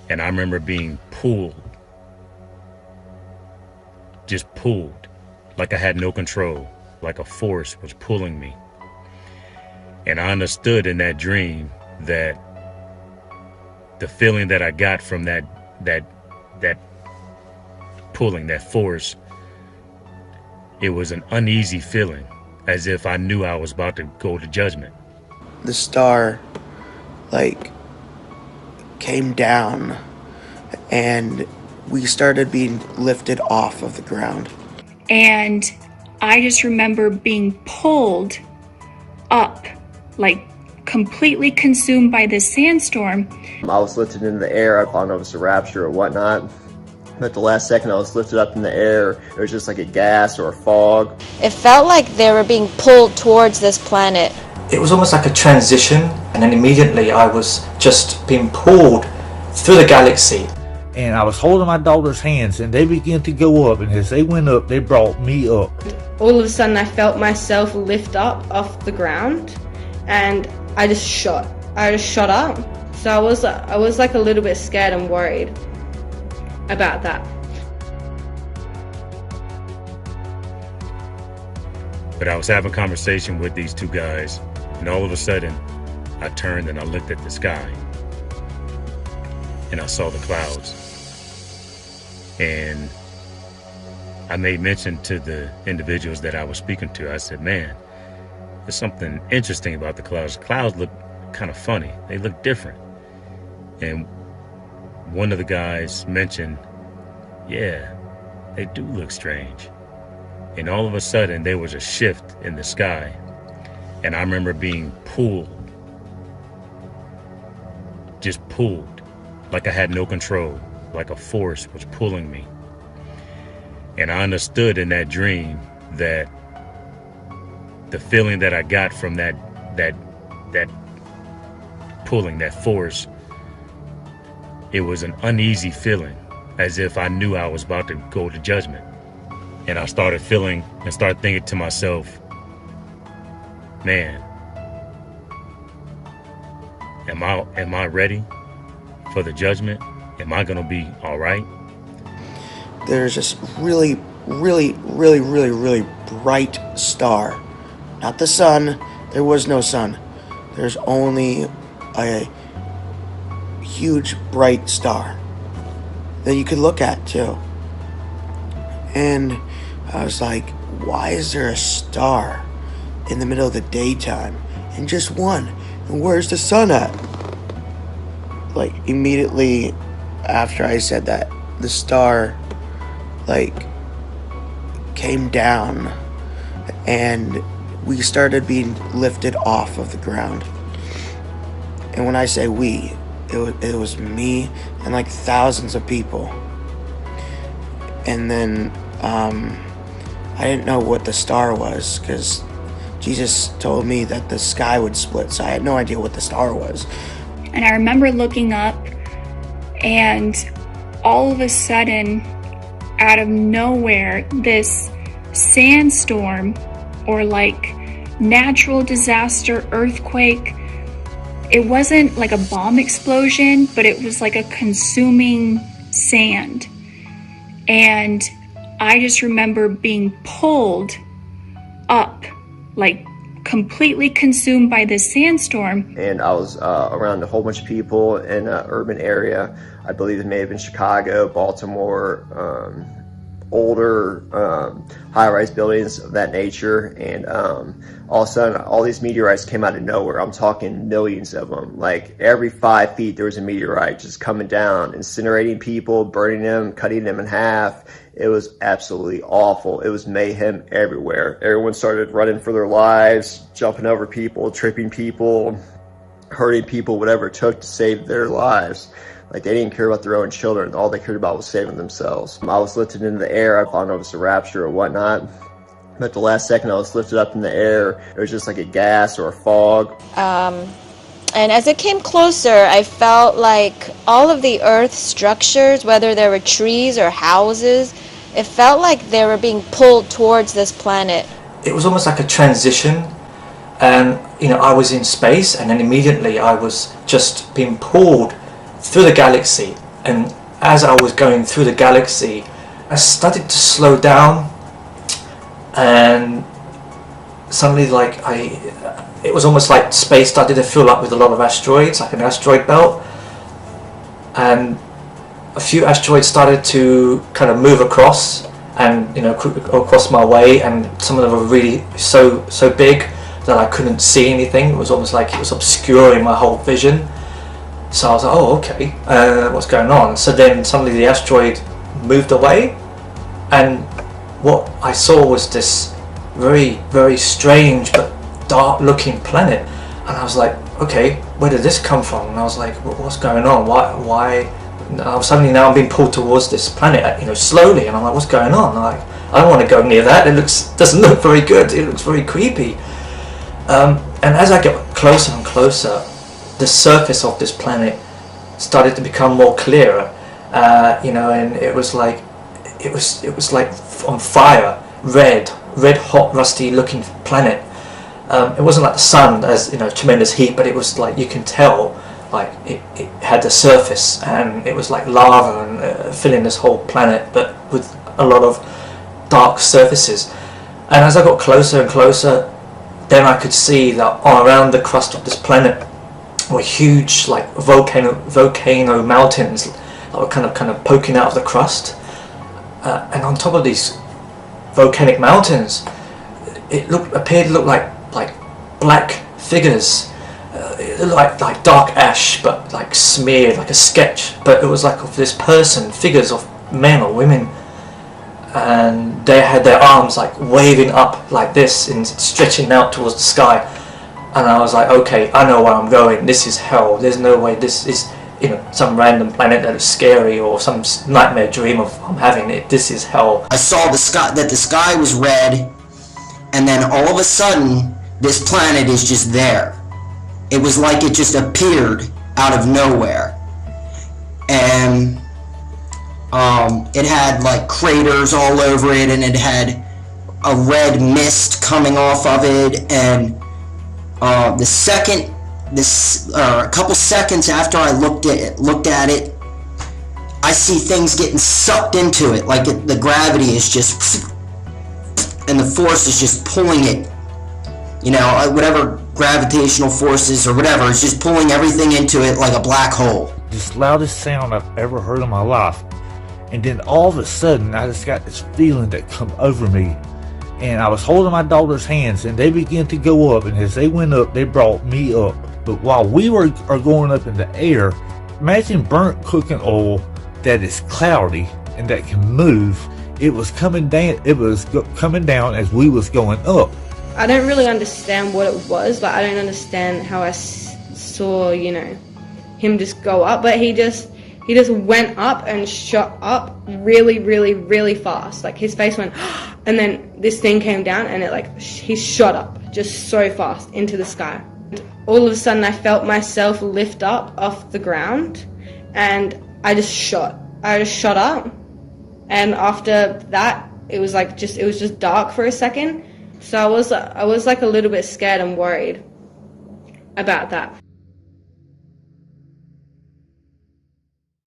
And I remember being pulled, just pulled, like I had no control, like a force was pulling me. And I understood in that dream that the feeling that I got from that pulling, that force, it was an uneasy feeling, as if I knew I was about to go to judgment. The star, came down, and we started being lifted off of the ground. And I just remember being pulled up, completely consumed by this sandstorm. I was lifted in the air. I thought it was a rapture or whatnot. But the last second I was lifted up in the air, it was just like a gas or a fog. It felt like they were being pulled towards this planet. It was almost like a transition, and then immediately I was just being pulled through the galaxy. And I was holding my daughter's hands, and they began to go up, and as they went up, they brought me up. All of a sudden I felt myself lift up off the ground, and I just shot up. So I was like a little bit scared and worried about that. But I was having a conversation with these two guys, and all of a sudden I turned and I looked at the sky, and I saw the clouds. And I made mention to the individuals that I was speaking to. I said, man, there's something interesting about the clouds. The clouds look kind of funny. They look different. And one of the guys mentioned, yeah, they do look strange. And all of a sudden there was a shift in the sky. And I remember being pulled, just pulled, like I had no control, like a force was pulling me. And I understood in that dream that the feeling that I got from that pulling, that force, it was an uneasy feeling, as if I knew I was about to go to judgment. And I started feeling and started thinking to myself, man, am I ready for the judgment? Am I gonna be all right? There's this really, really, really, really, really bright star. Not the sun. There was no sun. There's only a huge bright star that you could look at too. And I was like, why is there a star in the middle of the daytime and just one? And where's the sun at? Immediately after I said that, the star came down, and we started being lifted off of the ground. And when I say we, it was me and thousands of people. And then I didn't know what the star was, because Jesus told me that the sky would split, so I had no idea what the star was. And I remember looking up, and all of a sudden, out of nowhere, this sandstorm, or natural disaster, earthquake, it wasn't like a bomb explosion, but it was like a consuming sand. And I just remember being pulled up, completely consumed by this sandstorm. And I was around a whole bunch of people in an urban area. I believe it may have been Chicago, Baltimore, older high-rise buildings of that nature. And all of a sudden, all these meteorites came out of nowhere. I'm talking millions of them. Every 5 feet, there was a meteorite just coming down, incinerating people, burning them, cutting them in half. It was absolutely awful. It was mayhem everywhere. Everyone started running for their lives, jumping over people, tripping people, hurting people, whatever it took to save their lives. They didn't care about their own children. All they cared about was saving themselves. I was lifted into the air. I thought it was a rapture or whatnot. But the last second I was lifted up in the air, it was just like a gas or a fog. And as it came closer, I felt like all of the Earth's structures, whether there were trees or houses, it felt like they were being pulled towards this planet. It was almost like a transition, and I was in space, and then immediately I was just being pulled through the galaxy. And as I was going through the galaxy, I started to slow down, and suddenly it was almost like space started to fill up with a lot of asteroids, like an asteroid belt, and a few asteroids started to kind of move across and across my way, and some of them were really so big that I couldn't see anything. It was almost like it was obscuring my whole vision. So I was like, oh, okay, what's going on? So then suddenly the asteroid moved away, and what I saw was this very, very strange but dark looking planet. And I was like, okay, where did this come from? And I was like, what's going on? Why? Suddenly now I'm being pulled towards this planet, slowly, and I'm like, what's going on? I'm like, I don't want to go near that. It doesn't look very good. It looks very creepy. And as I get closer and closer, the surface of this planet started to become more clearer, and it was like on fire, red hot, rusty looking planet. It wasn't like the sun, as tremendous heat, but it was like, you can tell, like it had the surface, and it was like lava and filling this whole planet, but with a lot of dark surfaces. And as I got closer and closer, then I could see that all around the crust of this planet were huge, like volcano mountains that were kind of poking out of the crust, and on top of these volcanic mountains, it appeared to look like black figures. It looked like dark ash, but like smeared, like a sketch. But it was like of this person, figures of men or women, and they had their arms like waving up like this and stretching out towards the sky. And I was like, okay, I know where I'm going. This is hell. There's no way this is some random planet that is scary or some nightmare dream of I'm having it. This is hell. I saw the sky was red, and then all of a sudden this planet is just there. It was like it just appeared out of nowhere, and it had like craters all over it, and it had a red mist coming off of it. And a couple seconds after I looked at it, I see things getting sucked into it, like the gravity is just, and the force is just pulling it, whatever gravitational forces or whatever, it's just pulling everything into it like a black hole. This loudest sound I've ever heard in my life. And then all of a sudden, I just got this feeling that come over me. And I was holding my daughter's hands, and they began to go up. And as they went up, they brought me up. But while we are going up in the air, imagine burnt cooking oil that is cloudy and that can move. It was coming down. It was coming down as we was going up. I don't really understand what it was. Like, I don't understand how I saw, him just go up. But he just went up and shot up really, really, really fast. Like, his face went, and then this thing came down, and he shot up just so fast into the sky. All of a sudden, I felt myself lift up off the ground, and I just shot up. And after that, it was just dark for a second. So I was like a little bit scared and worried about that.